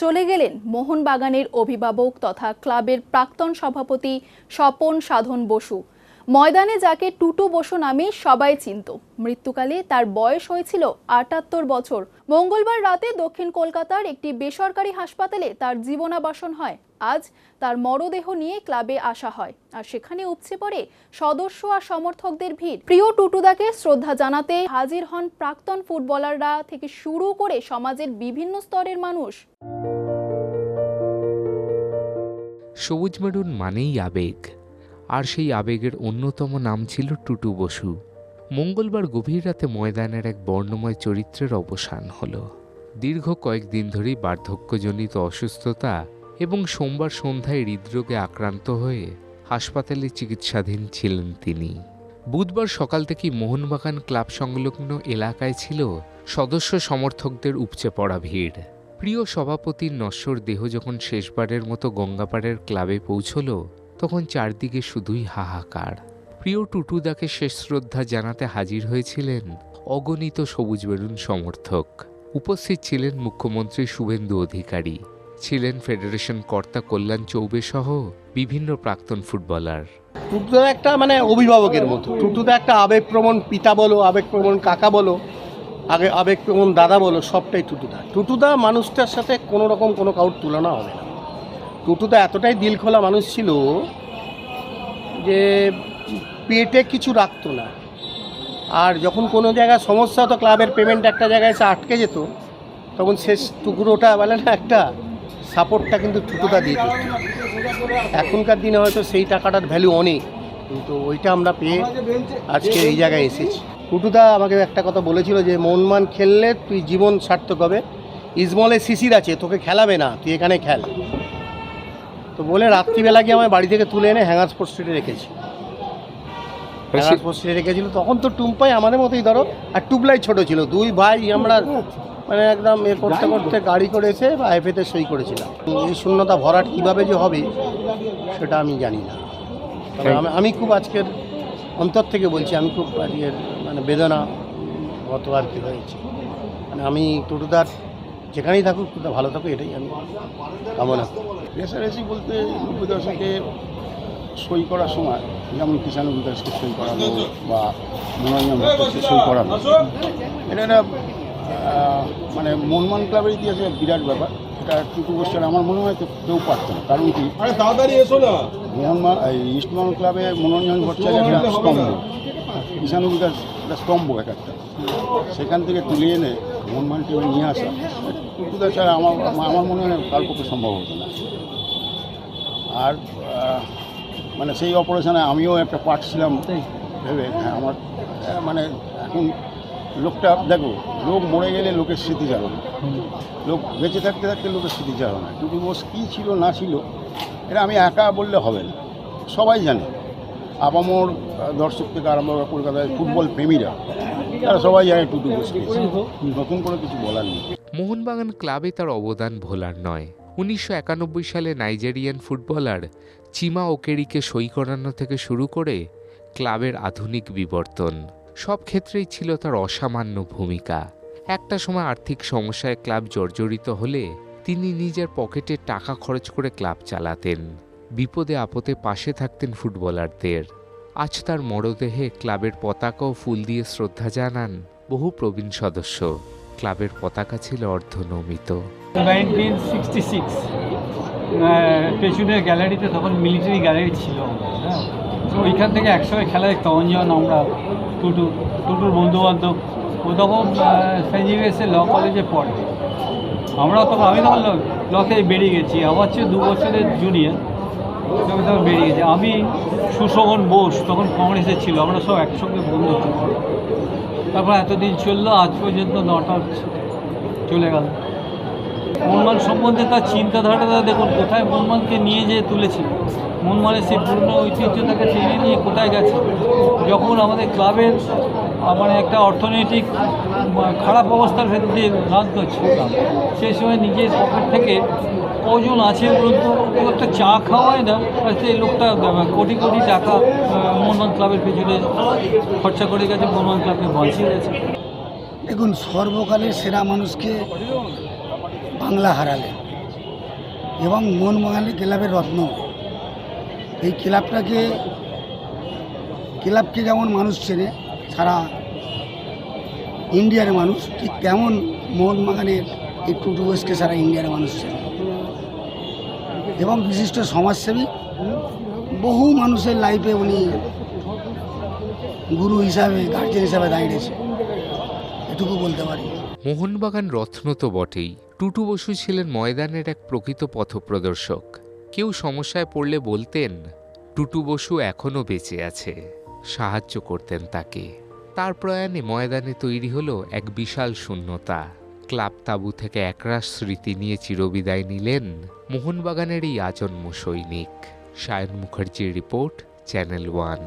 চলে গেলেন মোহনবাগানের অভিভাবক তথা ক্লাবের প্রাক্তন সভাপতি স্বপন সাধন বসু। ময়দানে যাকে টুটু বসু নামে সবাই চিনত। মৃত্যুকালে তার বয়স হয়েছিল ৭৮ বছর। মঙ্গলবার রাতে দক্ষিণ কলকাতার একটি বেসরকারি হাসপাতালে তার জীবনাবসান হয়। আজ তার মরদেহ নিয়ে ক্লাবে আসা হয়, আর সেখানে উপচে পড়ে সদস্য আর সমর্থকদের ভিড়। প্রিয় টুটুদাকে শ্রদ্ধা জানাতে হাজির হন প্রাক্তন ফুটবলাররা থেকে শুরু করে সমাজের বিভিন্ন স্তরের মানুষ। সবুজ মেরুন মানেই আবেগ, আর সেই আবেগের অন্যতম নাম ছিল টুটু বসু। মঙ্গলবার গভীর রাতে ময়দানের এক বর্ণময় চরিত্রের অবসান হলো। দীর্ঘ কয়েকদিন ধরেই বার্ধক্যজনিত অসুস্থতা এবং সোমবার সন্ধ্যায় হৃদরোগে আক্রান্ত হয়ে হাসপাতালে চিকিৎসাধীন ছিলেন তিনি। বুধবার সকাল থেকেই মোহনবাগান ক্লাব সংলগ্ন এলাকায় ছিল সদস্য সমর্থকদের উপচে পড়া ভিড়। প্রিয় সভাপতির নশ্বর দেহ যখন শেষবারের মতো গঙ্গাপাড়ের ক্লাবে পৌঁছল, তখন চারদিকে শুধুই হাহাকার। প্রিয় টুটুদাকে শেষ শ্রদ্ধা জানাতে হাজির হয়েছিলেন অগণিত সবুজ মেরুন সমর্থক। উপস্থিত ছিলেন মুখ্যমন্ত্রী শুভেন্দু অধিকারী, ছিলেন ফেডারেশন কর্তা কল্যাণ চৌবে সহ বিভিন্ন প্রাক্তন ফুটবলার। টুটুদা একটা অভিভাবকের মতো। টুটুদা একটা আবেগপ্রবণ পিতা বলো, আবেগপ্রবণ কাকা বলো, আবেগপ্রবণ দাদা বলো, সবটাই টুটুদা। টুটুদা মানুষটার সাথে কোনো রকম কোনো কারোর তুলনা হবে না। টুটুদা এতটাই দিল খোলা মানুষ ছিল যে পেটে কিছু রাখতো না। আর যখন কোনো জায়গায় সমস্যা হতো, ক্লাবের পেমেন্ট একটা জায়গায় এসে আটকে যেত, তখন শেষ টুকরোটা বলে না একটা সাপোর্টটা কিন্তু টুটুদা দিয়ে দিত। এখনকার দিনে হয়তো সেই টাকাটার ভ্যালু অনেক, কিন্তু ওইটা আমরা পেয়ে আজকে এই জায়গায় এসেছি। টুটুদা আমাকে একটা কথা বলেছিল যে মোহনবাগান খেললে তুই জীবন সার্থক হবে, ইসমলে শিশির আছে, তোকে খেলাবে না, তুই এখানে খেল। তো বলে রাত্রিবেলা গিয়ে আমার বাড়ি থেকে তুলে এনে হ্যাঙ্গার স্পোর্টস স্ট্রিটে রেখেছি। হ্যাঙ্গার স্পোর্টস স্ট্রিটে রেখেছিল। তখন তো টুম্পাই আমাদের মতোই ধরো, আর টুবলাই ছোট ছিল। দুই ভাই আমরা একদম করতে করতে গাড়ি করে এসে আইএফএতে সই করেছিলাম। এই শূন্যতা ভরাট কীভাবে যে হবে সেটা আমি জানি না। তবে আমি খুব আজকের অন্তর থেকে বলছি, আমি খুব আজকের বেদনা গত আর কি হয়েছে। আমি টুটুদার যেখানেই থাকুক টুটুদা ভালো থাকুক, এটাই আমি কামনা করি। রেসারেসি বলতে ৯০ দশকে সই করার সময় যেমন কিষাণু বিকাশকে সই করানো বা মনোরঞ্জন ভট্টাচার্যকে সই করানো, এটা একটা মোহনবাগান ক্লাবের ইতিহাসে বিরাট ব্যাপার। এটা টুটু বসুর আমার মনে হয় তো কেউ পারত না। কারণ কি, ইস্টবেঙ্গল ক্লাবে মনোরঞ্জন ভট্টাচার্য একটা স্তম্ভ, কিষাণু বিকাশ একটা স্তম্ভ এক একটা, সেখান থেকে তুলে এনে মোহনবাগান টিমে নিয়ে আসা টুটুদা ছাড়া আমার মনে হয় কার পক্ষে সম্ভব হতো না। আর সেই অপারেশনে আমিও একটা পার্ট ছিলাম ভেবে। হ্যাঁ, আমার এখন লোকটা দেখো, লোক মরে গেলে লোকের স্মৃতি যাবে না, লোক বেঁচে থাকতে থাকতে লোকের স্মৃতি যাবে না। টুটু বোস কী ছিল না ছিল এটা আমি একা বললে হবে না, সবাই জানে। আপামর দর্শক থেকে আরম্ভ করে কলকাতায় ফুটবল প্রেমীরা, তারা সবাই জানে টুটু বোস। নতুন করে কিছু বলার নেই। মোহনবাগান ক্লাবে তার অবদান ভোলার নয়। ১৯৯১ সালে নাইজেরিয়ান ফুটবলার চিমা ওকেরিকে সই করানো থেকে শুরু করে ক্লাবের আধুনিক বিবর্তন, সব ক্ষেত্রেই ছিল তার অসামান্য ভূমিকা। একটা সময় আর্থিক সমস্যায় ক্লাব জর্জরিত হলে তিনি নিজের পকেটে টাকা খরচ করে ক্লাব চালাতেন। বিপদে আপদে পাশে থাকতেন ফুটবলারদের। আজ তার মরদেহে ক্লাবের পতাকা ও ফুল দিয়ে শ্রদ্ধা জানান বহু প্রবীণ সদস্য। ক্লাবের পতাকা ছিল অর্ধনমিত। 1966 পেছনের গ্যালারিতে তখন মিলিটারি গ্যালারি ছিল। হ্যাঁ, তো ওইখান থেকে একসঙ্গে খেলা দেখতাম। যখন আমরা টুটুর বন্ধুবান্ধব, ও তখন সেন্ট জেভিয়ার্সের ল কলেজে পড়ে, আমি তখন ল থেকে বেরিয়ে গেছি। আমার চেয়ে 2 বছরের জুনিয়র, তখন বেরিয়ে গেছি। আমি সুশোভন বোস তখন কংগ্রেসে ছিল, আমরা সব একসঙ্গে বন্ধু ছিল। তারপর এতদিন চললো, আজ পর্যন্ত 9টা চলে গেল। মোহনবাগান সম্বন্ধে তার চিন্তাধারাটা দেখুন, কোথায় মোহনবাগানকে নিয়ে যেয়ে তুলেছে। মোহনবাগানের সেই পুরনো ঐতিহ্যটাকে টেনে নিয়ে কোথায় গেছে। যখন আমাদের ক্লাবের একটা অর্থনৈতিক খারাপ অবস্থার ভেতর দিয়ে রান করছিলাম, সেই সময় নিজের পকেট থেকে কজন আছে বলুন তো, একটা চা খাওয়ায় না, সেই লোকটা কোটি কোটি টাকা মোহনবাগান ক্লাবের পেছনে খরচা করে গেছে, মোহনবাগান ক্লাবকে বাঁচিয়ে গেছে। দেখুন, সর্বকালের সেরা মানুষকে বাংলা হারালেন। এবং মোহনবাগান ক্লাবের রত্ন। এই ক্লাবকে যেমন মানুষ চেনে, সারা ইন্ডিয়ার মানুষ, ঠিক তেমন মোহনবাগানের এই টুটু বোসকে সারা ইন্ডিয়ার মানুষ চেনে। এবং বিশিষ্ট সমাজসেবী, বহু মানুষের লাইফে উনি গুরু হিসাবে, গার্জেন হিসাবে দাঁড়িয়েছে, এটুকু বলতে পারি। মোহনবাগান রত্ন তো বটেই, টুটু বসু ছিলেন ময়দানের এক প্রকৃত পথপ্রদর্শক। কেউ সমস্যায় পড়লে বলতেন, টুটু বসু এখনও বেঁচে আছে, সাহায্য করতেন তাকে। তার প্রয়াণে ময়দানে তৈরি হলো এক বিশাল শূন্যতা। ক্লাব তাঁবু থেকে একরাশ স্মৃতি নিয়ে চিরবিদায় নিলেন মোহনবাগানের এই আজন্ম সৈনিক। সায়ন মুখার্জির রিপোর্ট, চ্যানেল 1।